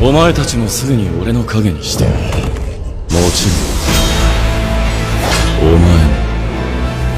お前たちもすぐに俺の影にしてやる。もちろんお前も。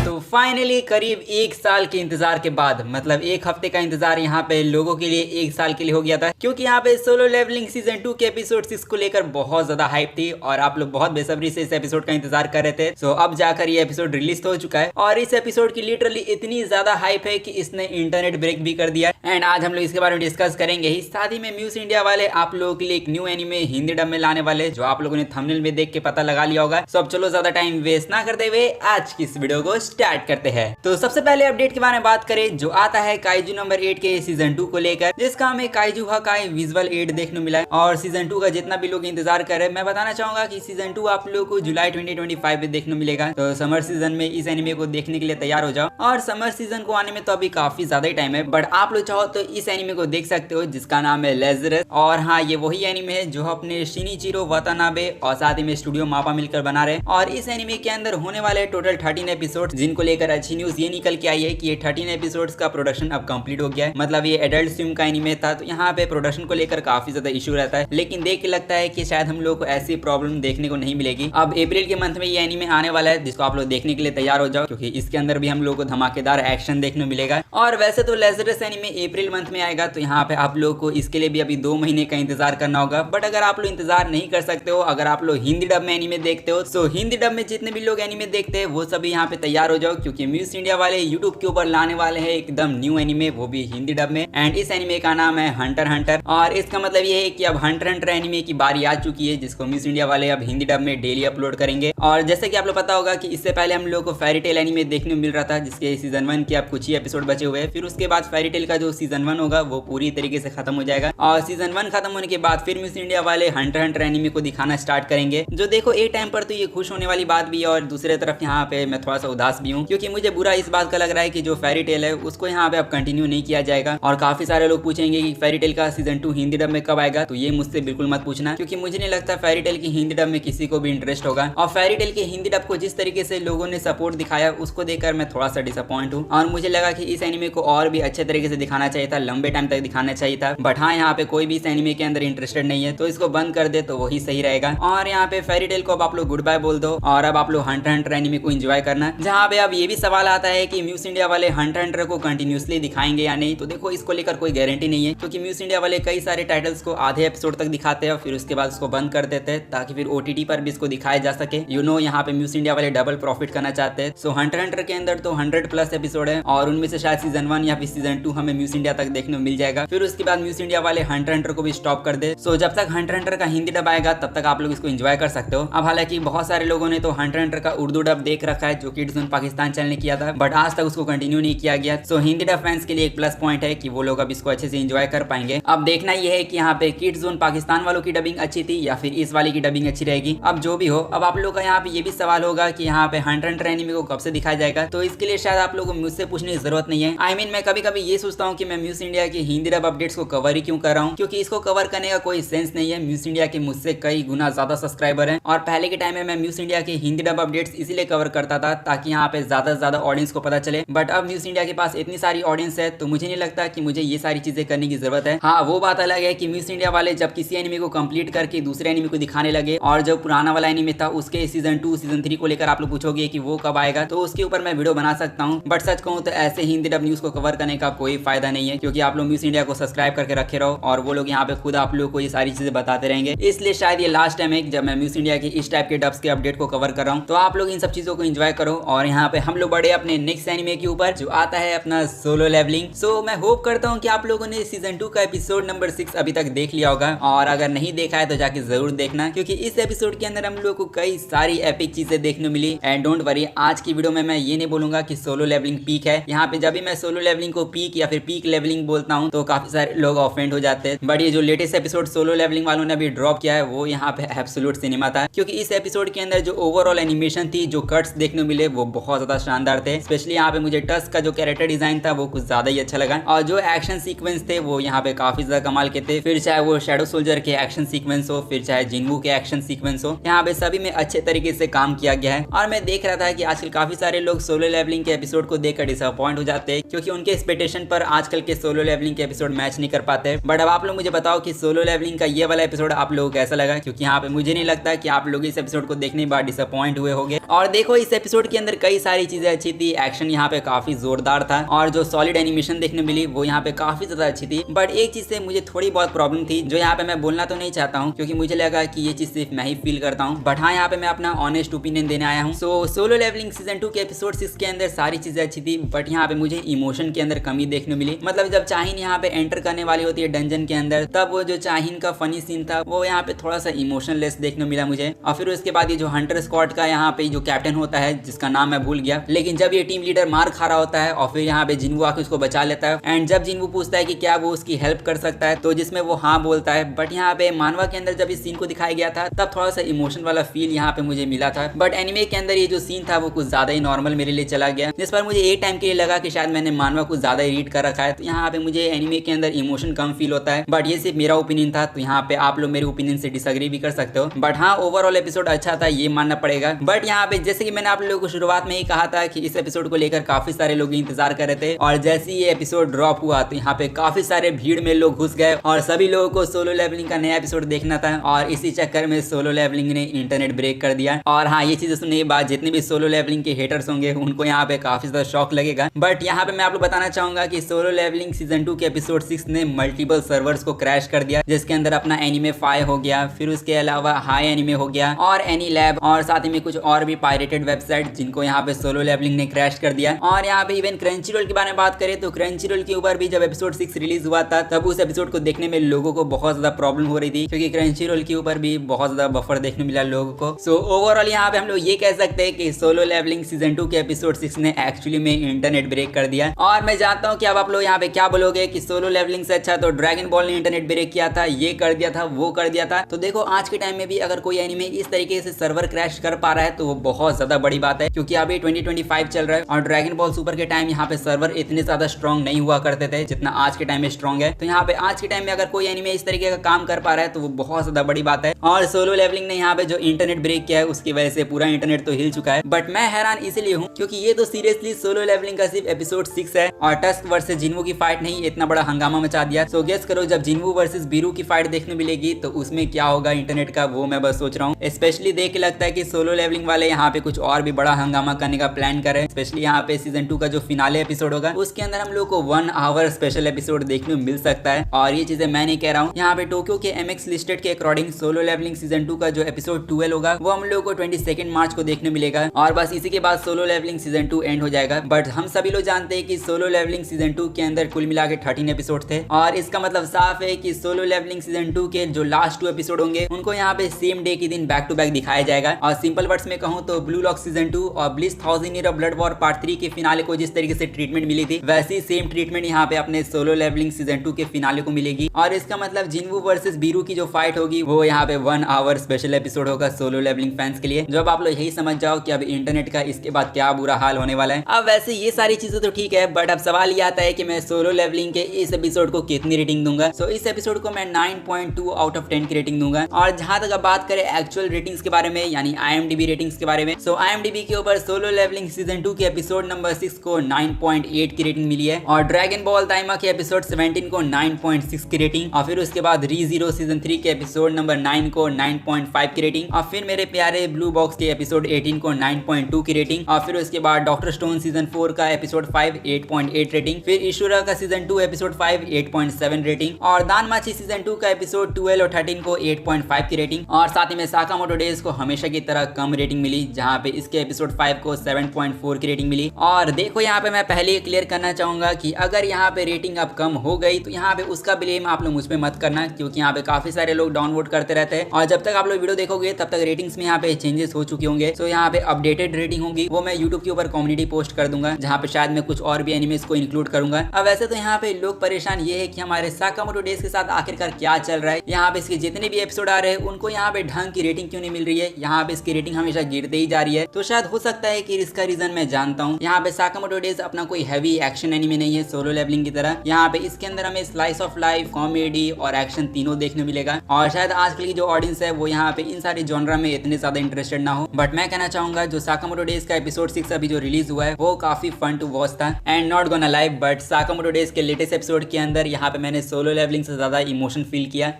तो फाइनली करीब एक साल के इंतजार के बाद, मतलब एक हफ्ते का इंतजार यहाँ पे लोगों के लिए एक साल के लिए हो गया था, क्योंकि यहाँ पे सोलो लेवलिंग सीजन 2 के एपिसोड 6 को लेकर बहुत ज्यादा हाइप थी और आप लोग बहुत बेसब्री से इस एपिसोड का इंतजार कर रहे थे। सो अब जाकर ये एपिसोड रिलीज हो चुका है और इस एपिसोड की लिटरली इतनी ज्यादा हाइप है कि इसने इंटरनेट ब्रेक भी कर दिया। एंड आज हम लोग इसके बारे में डिस्कस करेंगे ही। साथ ही में म्यूज इंडिया वाले आप लोगों के लिए एक न्यू एनीमे हिंदी डब में लाने वाले, जो आप लोगों ने थंबनेल में देख के पता लगा लिया होगा। सो अब चलो ज्यादा टाइम वेस्ट ना करते हुए आज की इस वीडियो को स्टार्ट करते हैं। तो सबसे पहले अपडेट के बारे में बात करें जो आता है काइजू नंबर 8 के सीजन 2 को लेकर, जिसका हमें काइजू हकाई विजुअल एड देखने मिला है। और सीजन 2 का जितना भी लोग इंतजार कर रहे हैं, मैं बताना चाहूंगा कि सीजन 2 आप लोगों को जुलाई 2025 में देखने मिलेगा। तो समर सीजन में इस एनिमे को देखने के लिए तैयार हो जाओ। और समर सीजन को आने में तो अभी काफी ज्यादा ही टाइम है, बट आप लोग चाहो तो इस एनिमे को देख सकते हो, जिसका नाम है लेजरस। और हाँ, ये वही एनिमे है जो अपने शिनिचिरो वातानाबे और साथ ही में स्टूडियो मापा मिलकर बना रहे हैं। और इस एनिमे के अंदर होने वाले टोटल 13 एपिसोड, जिनको लेकर अच्छी न्यूज ये निकल के आई है कि ये 13 एपिसोड्स का प्रोडक्शन अब कंप्लीट हो गया है। मतलब ये एडल्ट स्विम का एनिमे था, तो यहाँ पे प्रोडक्शन को लेकर काफी ज्यादा इशू रहता है, लेकिन देख के लगता है कि शायद हम लोग को ऐसी प्रॉब्लम देखने को नहीं मिलेगी। अब अप्रैल के मंथ में ये एनिमे आने वाला है, जिसको आप लोग देखने के लिए तैयार हो जाओ, क्योंकि इसके अंदर भी हम लोग को धमाकेदार एक्शन देखने मिलेगा। और वैसे तो लेजरस एनिमे अप्रैल मंथ में आएगा, तो यहाँ पे आप लोग को इसके लिए भी अभी 2 महीने का इंतजार करना होगा। बट अगर आप लोग इंतजार नहीं कर सकते हो, अगर आप लोग हिंदी डब में एनिमे देखते हो, तो हिंदी डब में जितने भी लोग एनिमे देखते हैं वो सभी यहाँ पे तैयार हो जाओ, क्योंकि म्यूज इंडिया वाले यूट्यूब के ऊपर लाने वाले हैं एकदम न्यू एनिमे, वो भी हिंदी डब में। एंड इस एनिमे का नाम है हंटर हंटर। और इसका मतलब ये है कि अब हंटर हंटर एनिमे की बारी आ चुकी है, जिसको म्यूज इंडिया वाले अब हिंदी डब में डेली अपलोड करेंगे। और जैसे कि आप लोग पता होगा कि इससे पहले हम लोग को फेरी टेल एनिमे देखने को मिल रहा था, जिसके सीजन 1 के अब कुछ ही एपिसोड बचे हुए हैं। फिर उसके बाद फेरी टेल का जो सीजन 1 होगा वो पूरी तरीके से खत्म हो जाएगा। और सीजन 1 खत्म होने के बाद फिर म्यूज इंडिया वाले हंटर हंटर एनिमे को दिखाना स्टार्ट करेंगे, जो देखो एक टाइम पर तो ये खुश होने वाली बात भी है, और दूसरे तरफ यहाँ पे मैं थोड़ा सा उदास भी हूँ, क्योंकि मुझे बुरा इस बात का लग रहा है कि जो फेरी टेल है उसको यहाँ पे अब कंटिन्यू नहीं किया जाएगा। और काफी सारे लोग पूछेंगे कि फेरी टेल का सीजन 2 हिंदी डब में कब आएगा, तो ये मुझसे बिल्कुल मत पूछना, क्योंकि मुझे नहीं लगता फेरी टेल की हिंदी डब में किसी को भी इंटरेस्ट होगा। और फेरी टेल के हिंदी डब को जिस तरीके से लोगों ने सपोर्ट दिखाया, उसको देखकर मैं थोड़ा सा डिसअपॉइंट हूँ। और मुझे लगा कि इस एनिमे को और भी अच्छे तरीके से दिखाना चाहिए था, लंबे टाइम तक दिखाना चाहिए था। बट हाँ, यहाँ पे कोई भी इस एनिमे के अंदर इंटरेस्टेड नहीं है, तो इसको बंद कर दे तो वही सही रहेगा। और यहाँ पे फेरी टेल को अब आप लोग गुड बाय बोल दो, और अब आप लोग हंटर हंटर एनिमे को एंजॉय करना। जहाँ पे अब ये भी सवाल आता है कि म्यूज इंडिया वाले हंटर हंटर को कंटिन्यूसली दिखाएंगे या नहीं, तो देखो इसको लेकर कोई गारंटी नहीं है, क्योंकि म्यूज इंडिया वाले कई सारे टाइटल्स को आधे एपिसोड तक दिखाते हैं और फिर उसके बाद उसको बंद कर देते हैं, ताकि फिर OTT पर भी इसको दिखाया जा सके। यहाँ पे म्यूज इंडिया वाले डबल प्रॉफिट करना चाहते हैं। सो हंटर हंटर के अंदर तो 100+ एपिसोड है, और उनमें से शायद सीजन 1 या फिर सीजन 2 हमें म्यूज इंडिया तक देखने को मिल जाएगा। फिर उसके बाद म्यूज इंडिया वाले हंटर हंटर को भी स्टॉप कर दे। सो जब तक हंटर हंटर का हिंदी डब आएगा तब तक आप लोग इसको एंजॉय कर सकते हो। अब हालांकि बहुत सारे लोगों ने तो हंटर हंटर का उर्दू डब देख रखा है, जो किड्स जोन पाकिस्तान चैनल ने किया था, बट आज तक उसको कंटिन्यू नहीं किया गया। सो हिंदी डब फैंस के लिए एक प्लस पॉइंट है कि वो लोग अब इसको अच्छे से एंजॉय कर पाएंगे। अब देखना यह है कि यहाँ पे किड्स जोन पाकिस्तान वालों की डबिंग अच्छी थी या फिर इस वाली की डबिंग अच्छी रहेगी। अब जो भी हो, अब आप लोग का यहाँ पे ये भी सवाल होगा कि यहाँ पे हंटर हंटर एनिमे को कब से दिखाया जाएगा, तो इसके लिए शायद आप लोगों को मुझसे पूछने की जरूरत नहीं है। I mean, मैं कभी कभी ये सोचता हूँ कि मैं म्यूज इंडिया की हिंदी डब अपडेट्स को कवर ही क्यों कर रहा हूँ, क्योंकि इसको कवर करने का कोई सेंस नहीं है। म्यूज इंडिया के मुझसे कई गुना ज्यादा सब्सक्राइबर हैं, और पहले के टाइम में मैं म्यूज इंडिया की हिंदी डब अपडेट्स इसीलिए कवर करता था ताकि यहाँ पे ज्यादा से ज्यादा ऑडियंस को पता चले। बट अब म्यूज इंडिया के पास इतनी सारी ऑडियंस है, तो मुझे नहीं लगता कि मुझे ये सारी चीजें करने की जरूरत है। हाँ, वो बात अलग है कि म्यूज इंडिया वाले जब किसी एनिमे को कंप्लीट करके दूसरे एनिमे को दिखाने लगे, और जो पुराना वाला एनिमे था उसके सीजन 2 सीजन 3 को लेकर आप लोग पूछोगे कि वो कब आएगा, तो उसके ऊपर मैं वीडियो बना सकता हूँ। बट सच कहूँ तो ऐसे हिंदी डब न्यूज को कवर करने का कोई फायदा नहीं है, क्योंकि आप लोग म्यूज इंडिया को सब्सक्राइब करके रखे रहो, और वो लोग यहाँ पे खुद आप लोग को ये सारी चीजें बताते रहेंगे। इसलिए शायद ये लास्ट टाइम है जब मैं म्यूज इंडिया की इस टाइप के डब्स के अपडेट को कवर कर रहा हूँ। तो आप लोग इन सब चीजों को एंजॉय करो, और यहाँ पे हम लोग बढ़े अपने नेक्स्ट एनिमे के ऊपर, जो आता है अपना सोलो लेवलिंग। सो मैं होप करता हूँ कि आप लोगों ने सीजन 2 का एपिसोड नंबर 6 अभी तक देख लिया होगा, और अगर नहीं देखा है तो जाके जरूर देखना, क्योंकि इस एपिसोड के अंदर हम लोग को कई सारी एपिक चीजें देखने मिली। एंड डोंट वरी, आज की वीडियो में मैं ये नहीं बोलूंगा कि सोलो लेवलिंग पीक है। यहाँ पे जब भी मैं सोलो लेवलिंग को पीक या फिर पीक लेवलिंग बोलता हूँ तो काफी सारे लोग ऑफेंड हो जाते हैं। बट ये जो लेटेस्ट एपिसोड सोलो लेवलिंग वालों ने अभी ड्रॉप किया है, वो यहाँ पे एब्सोल्यूट सिनेमा था, क्योंकि इस एपिसोड के अंदर जो ओवरऑल एनिमेशन थी, जो कट्स देखने मिले, वो बहुत ज्यादा ज्यादा शानदार थे। स्पेशली यहाँ पे मुझे टस्क का जो कैरेक्टर डिजाइन था वो कुछ ज्यादा ही अच्छा लगा, और जो एक्शन सीक्वेंस थे वो यहाँ पे काफी ज्यादा कमाल के थे। फिर चाहे वो शैडो सोल्जर के एक्शन सीक्वेंस हो, फिर चाहे जिनवू के एक्शन सीक्वेंस हो, यहाँ पे सभी में अच्छे तरीके से काम किया गया है। और मैं देख रहा था कि आजकल काफी सारे लोग सोलो लेवलिंग के एपिसोड को देखकर डिसअपॉइंट हो जाते हैं, क्योंकि उनके एक्सपेक्टेशन पर आजकल के सोलो लेवलिंग के एपिसोड मैच नहीं कर पाते। बट अब आप लोग मुझे बताओ कि सोलो लेवलिंग का ये वाला एपिसोड आप लोगों को कैसा लगा, क्योंकि यहाँ पे मुझे नहीं लगता कि आप लोग इस एपिसोड को देखने के बाद डिसअपॉइंट हुए होंगे। और देखो, इस एपिसोड के अंदर कई सारी चीजें अच्छी थी, एक्शन यहाँ पे काफी जोरदार था, और जो सॉलिड एनिमेशन देखने मिली वो यहाँ पे काफी ज्यादा अच्छी थी। बट एक चीज से मुझे थोड़ी बहुत प्रॉब्लम थी, जो यहाँ पे मैं बोलना तो नहीं चाहता हूँ, क्योंकि मुझे लगा कि ये चीज सिर्फ मैं ही फील करता हूँ। बट हाँ, यहाँ पे मैं अपना ऑनेस्ट ओपिनियन देने आया हूँ। सो सोलो लेवलिंग सीजन 2 के एपिसोड 6 के अंदर सारी चीजें अच्छी थी, बट यहाँ पे मुझे इमोशन के अंदर कमी देखने मिली। मतलब जब चाहिन यहाँ पे एंटर करने वाली होती है डंजन के अंदर, तब वो जो चाहिन का फनी सीन था वो यहाँ पे थोड़ा सा इमोशनलेस देखने मिला मुझे। और फिर उसके बाद ये जो हंटर स्क्वाड का यहाँ पे जो कैप्टन होता है, जिसका नाम मैं भूल गया, लेकिन जब ये टीम लीडर मार खा रहा होता है और फिर यहाँ पे जिनवू आके उसको बचा लेता है, एंड जब जिनवू पूछता है कि क्या वो उसकी हेल्प कर सकता है, तो जिसमें वो हाँ बोलता है। बट यहाँ पे मानवा के अंदर जब इस सीन को दिखाया गया था, तब थोड़ा सा इमोशन वाला फील यहाँ पे मुझे मिला था। बट एनिमे के अंदर ये जो सीन था वो कुछ ज्यादा ही नॉर्मल मेरे लिए चला गया, जिस पर मुझे एक टाइम के लिए लगा कि शायद मैंने मानवा कुछ ज्यादा ही रीड कर रखा है। तो यहाँ पे मुझे एनिमे के अंदर इमोशन कम फील होता है, बट ये सिर्फ मेरा ओपिनियन था। तो यहाँ पे आप लोग मेरे ओपिनियन से डिसएग्री भी कर सकते हो। बट हाँ, ओवरऑल एपिसोड अच्छा था, ये मानना पड़ेगा। बट यहाँ पे जैसे कि मैंने आप लोगों को शुरुआत में ही कहा था कि इस एपिसोड को लेकर काफी सारे लोग इंतजार कर रहे थे, और जैसे ये एपिसोड ड्रॉप हुआ तो यहाँ पे काफी सारे भीड़ में लोग घुस गए, और सभी लोगों को सोलो लेवलिंग का नया एपिसोड देखना था। और इसी चक्कर में सोलो लेवलिंग ने इंटरनेट ब्रेक कर दिया। और हाँ, ये चीजें सुनने के बाद जितने भी सोलो लेवलिंग के हेटर्स होंगे उनको यहाँ पे काफी ज्यादा शॉक लगेगा। बट यहाँ पे मैं आप लोग बताना चाहूंगा कि सोलो लेवलिंग सीजन 2 के एपिसोड 6 ने मल्टीपल सर्वर्स को क्रैश कर दिया, जिसके अंदर अपना एनिमे 5 हो गया, फिर उसके अलावा हाई एनिमे हो गया, और एनी लैब, और साथ ही में कुछ और भी पायरेटेड वेबसाइट जिनको यहाँ पे सोलो लेवलिंग ने क्रैश कर दिया। और यहाँ पे इवन क्रंचीरोल के बारे में बात करें तो क्रंचीरोल के ऊपर भी जब एपिसोड 6 रिलीज हुआ था, तब उस एपिसोड को देखने में लोगों को बहुत ज्यादा प्रॉब्लम हो रही थी, क्योंकि क्रंचीरोल के ऊपर भी बहुत ज्यादा बफर देखने मिला लोगों को। सो ओवरऑल यहाँ पे हम लोग ये कह सकते हैं कि सोलो लेवलिंग सीजन 2 के एपिसोड 6 ने एक्चुअली में इंटरनेट ब्रेक कर दिया। और मैं जानता हूँ कि अब आप लोग यहाँ पे क्या बोलोगे कि सोलो लेवलिंग से अच्छा तो ड्रैगन बॉल ने इंटरनेट ब्रेक किया था, ये कर दिया था, वो कर दिया था। तो देखो, आज के टाइम में भी अगर कोई एनिमे इस तरीके से सर्वर क्रैश कर पा रहा है तो वो बहुत ज्यादा बड़ी बात है, क्योंकि अभी 2025 चल रहा है, और ड्रैगन बॉल सुपर के टाइम यहाँ पे सर्वर इतने ज्यादा स्ट्रॉन्ग नहीं हुआ करते थे जितना आज के टाइम में स्ट्रॉन्ग है। तो यहाँ पे आज के टाइम में अगर कोई एनिमे इस तरीके का काम कर पा रहा है तो वो बहुत ज्यादा बड़ी बात है। और सोलो लेवलिंग ने यहाँ पे जो इंटरनेट ब्रेक किया है उसकी वजह से पूरा इंटरनेट तो हिल चुका है। बट मैं हैरान इसलिए हूँ क्योंकि ये तो सीरियसली सोलो लेवलिंग का सिर्फ एपिसोड 6 है, और टस्क वर्सेस जिनवू की फाइट नहीं इतना बड़ा हंगामा मचा दिया। सो गेस करो, जब जिनवू वर्सेस बीरू की फाइट देखने मिलेगी तो उसमें क्या होगा इंटरनेट का, वो मैं बस सोच रहा हूँ। स्पेशली देख के लगता है कि सोलो लेवलिंग वाले यहाँ पे कुछ और भी बड़ा हंगामा करने का प्लान करें। स्पेशली यहाँ पे सीजन 2 का जो फिनाले एपिसोड होगा उसके अंदर हम लोग को 1 आवर स्पेशल एपिसोड देखने को मिल सकता है। और ये चीजें मैं नहीं कह रहा हूँ, यहाँ पे टोक्यो के MX लिस्टेड के अकॉर्डिंग सोलो लेवलिंग सीजन 2 का जो एपिसोड 12 होगा वो हम लोग को 22 मार्च को देखने मिलेगा, और बस इसी के बाद सोलो लेवलिंग सीजन 2 एंड हो जाएगा। बट हम सभी लोग जानते हैं कि सोलो लेवलिंग सीजन 2 के अंदर कुल मिला के 13 एपिसोड थे, और इसका मतलब साफ है कि सोलो लेवलिंग सीजन 2 के जो लास्ट 2 एपिसोड होंगे उनको यहाँ पे सेम डे के दिन बैक टू बैक दिखाया जाएगा। और सिंपल वर्ड्स में कहूँ तो ब्लू लॉक सीजन 2 और bliss 1000 year of blood war part 3 के फिनाले को जिस तरीके से ट्रीटमेंट मिली थी, वैसी सेम ट्रीटमेंट यहाँ पे अपने सोलो लेवलिंग सीजन 2 के फिनाले को मिलेगी। और इसका मतलब जिनवू वर्सेस बीरू की जो फाइट होगी वो यहाँ पे 1 आवर स्पेशल एपिसोड होगा सोलो लेवलिंग फैंस के लिए। जब आप लोग यही समझ जाओ कि अब इंटरनेट का इसके बाद क्या बुरा हाल होने वाला है। अब वैसे ये सारी चीजें तो ठीक है, बट अब सवाल ये आता है कि मैं सोलो लेवलिंग के इस एपिसोड को कितनी रेटिंग दूंगा। सो इस एपिसोड को मैं 9.2 आउट ऑफ 10 की रेटिंग दूंगा। और जहां तक अब बात करें एक्चुअल रेटिंग्स के बारे में, यानी IMDb रेटिंग्स के बारे में, सो IMDb के ऊपर सोलो लेवलिंग सीजन 2 के एपिसोड नंबर 6 को 9.8 की रेटिंग मिली है, और ड्रैगन बॉल दाइमा के एपिसोड 17 को 9.6 की रेटिंग, और फिर उसके बाद रीजीरो सीजन 3 के एपिसोड नंबर 9 को 9.5 की रेटिंग, और फिर मेरे प्यारे ब्लू बॉक्स के एपिसोड 18 को 9.2 की रेटिंग, और फिर उसके बाद डॉक्टर स्टोन सीजन 4 का एपिसोड 5 8.8 रेटिंग, फिर ईशुरा का सीजन 2 एपिसोड 5 8.7 रेटिंग, और दानमाची सीजन 2 का एपिसोड 12 और 13 को 8.5 की रेटिंग, और साथ ही में साकामोटो डेज को हमेशा की तरह कम रेटिंग मिली, जहां पे इसके एपिसोड 5 को 7.4 की रेटिंग मिली। और देखो, यहाँ पे मैं पहले क्लियर करना चाहूंगा कि अगर यहाँ पे रेटिंग अब कम हो गई तो यहाँ पे उसका ब्लेम आप लोग मुझ पे मत करना, क्योंकि यहाँ पे काफी सारे लोग डाउनलोड करते रहते हैं, और जब तक आप लोग वीडियो देखोगे तब तक रेटिंग्स में यहाँ पे चेंजेस हो चुके होंगे। तो यहाँ पे अपडेटेड रेटिंग होगी वो मैं यूट्यूब के ऊपर कम्युनिटी पोस्ट कर दूंगा, जहाँ पे शायद मैं कुछ और भी एनिमेस को इंक्लूड करूंगा। अब वैसे तो यहाँ पे लोग परेशान ये है कि हमारे साकामोटो डेज के साथ आखिरकार क्या चल रहा है। यहाँ पे इसके जितने भी एपिसोड आ रहे हैं उनको यहाँ पे ढंग की रेटिंग क्यों नहीं मिल रही है, यहाँ पे इसकी रेटिंग हमेशा गिरते ही जा रही है। तो शायद हो सकता है कि इसका रीजन मैं जानता हूँ। यहाँ पे साकामोटो डेज अपना कोई हैवी एक्शन एनिमे नहीं है सोलो लेवलिंग की तरह। यहाँ पे इसके अंदर हमें स्लाइस ऑफ लाइफ, कॉमेडी और एक्शन तीनों देखने मिलेगा और शायद आजकल की जो ऑडियंस है वो यहाँ पे इन सारे जॉनरा में इतने ज्यादा इंटरेस्टेड ना हो। बट मैं कहना चाहूंगा जो साकामोटो डेज का एपिसोड 6 अभी जो रिलीज हुआ है वो काफी फन टू वॉच था। And not gonna lie, but Sakamoto days के लेटेस्ट एपिसोड के अंदर यहाँ पे मैंने सोलो लेवलिंग से ज्यादा इमोशन फील किया।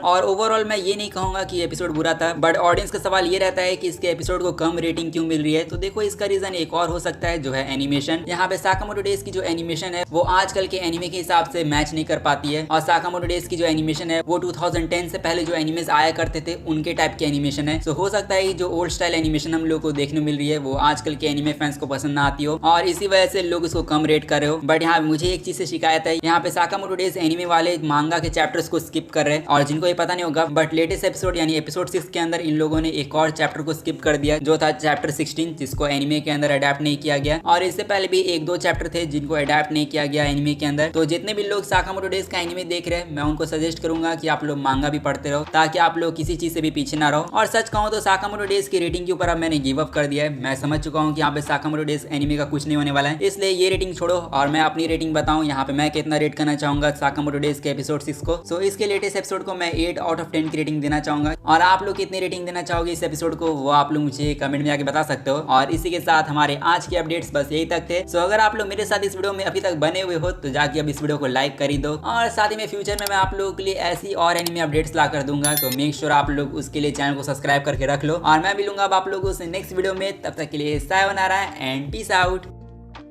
और ओवरऑल मैं ये नहीं कहूंगा कि एपिसोड बुरा था, बट ऑडियंस का सवाल ये रहता है कि इसके एपिसोड को कम रेटिंग क्यों मिल रही है। तो देखो इसका रीजन एक और हो सकता है जो है एनिमेशन। यहाँ पे साकामोटो डेज की जो एनिमेशन है वो आजकल के एनिमे के हिसाब से मैच नहीं कर पाती है और साकामोटो डेज की जो एनिमेशन है वो 2010 से पहले जो एनिमेज आया करते थे उनके टाइप की एनिमेशन है। तो हो सकता है जो ओल्ड स्टाइल एनिमेशन हम लोग को देखने मिल रही है वो आजकल के एनिमे फैंस को पसंद ना आती हो और इसी वजह से लोग उसको कम रेट कर रहे हो। बट यहाँ मुझे एक चीज से शिकायत है, यहाँ पे साकामोटो डेज एनिमे वाले मांगा के चैप्टर्स को स्किप कर रहे हैं और जिनको ये पता नहीं होगा बट लेटेस्ट एपिसोड यानी एपिसोड 6 के अंदर इन लोगों ने एक और चैप्टर को स्किप कर दिया जो था चैप्टर 16, जिसको एनिमे के अंदर अडेप्ट नहीं किया गया। और इससे पहले भी 1-2 चैप्टर थे जिनको अडेप्ट नहीं किया गया एनिमे के अंदर। तो जितने भी लोग साकामोटो डेज का एनिमे देख रहे हैं मैं उनको सजेस्ट करूंगा कि आप लोग मांगा भी पढ़ते रहो ताकि आप लोग किसी चीज से भी पीछे ना रहो। और सच कहूं तो साकामोटो डेज की रेटिंग के ऊपर अब मैंने गिव अप कर दिया है। मैं समझ चुका हूँ कि यहाँ पे साकामोटो डेज एनिमे का कुछ नहीं होने वाला है, इसलिए ये रेटिंग छोड़ो और मैं अपनी रेटिंग बताऊँ। यहाँ पे मैं कितना रेट करना चाहूंगा साकामोटो डेज के एपिसोड 6 को। सो इसके लेटेस्ट एपिसोड को मैं 8 आउट ऑफ 10 की रेटिंग देना चाहूंगा और आप लोग कितनी रेटिंग देना चाहोगे इस एपिसोड को वो आप लोग मुझे कमेंट में आके बता सकते हो। और इसी के साथ हमारे आज के अपडेट्स बस यही तक थे। सो अगर आप लोग मेरे साथ इस वीडियो में अभी तक बने हुए हो तो जाके अब इस वीडियो को लाइक कर ही दो और साथ ही में फ्यूचर में मैं आप लोगों के लिए ऐसी और एनिमे अपडेट्स ला कर दूंगा। तो मेक श्योर आप लोग उसके लिए चैनल को सब्सक्राइब करके रख लो और मैं मिलूंगा अब आप लोगों से नेक्स्ट वीडियो में। तब तक के लिए सायोनारा एंड पीस आउट।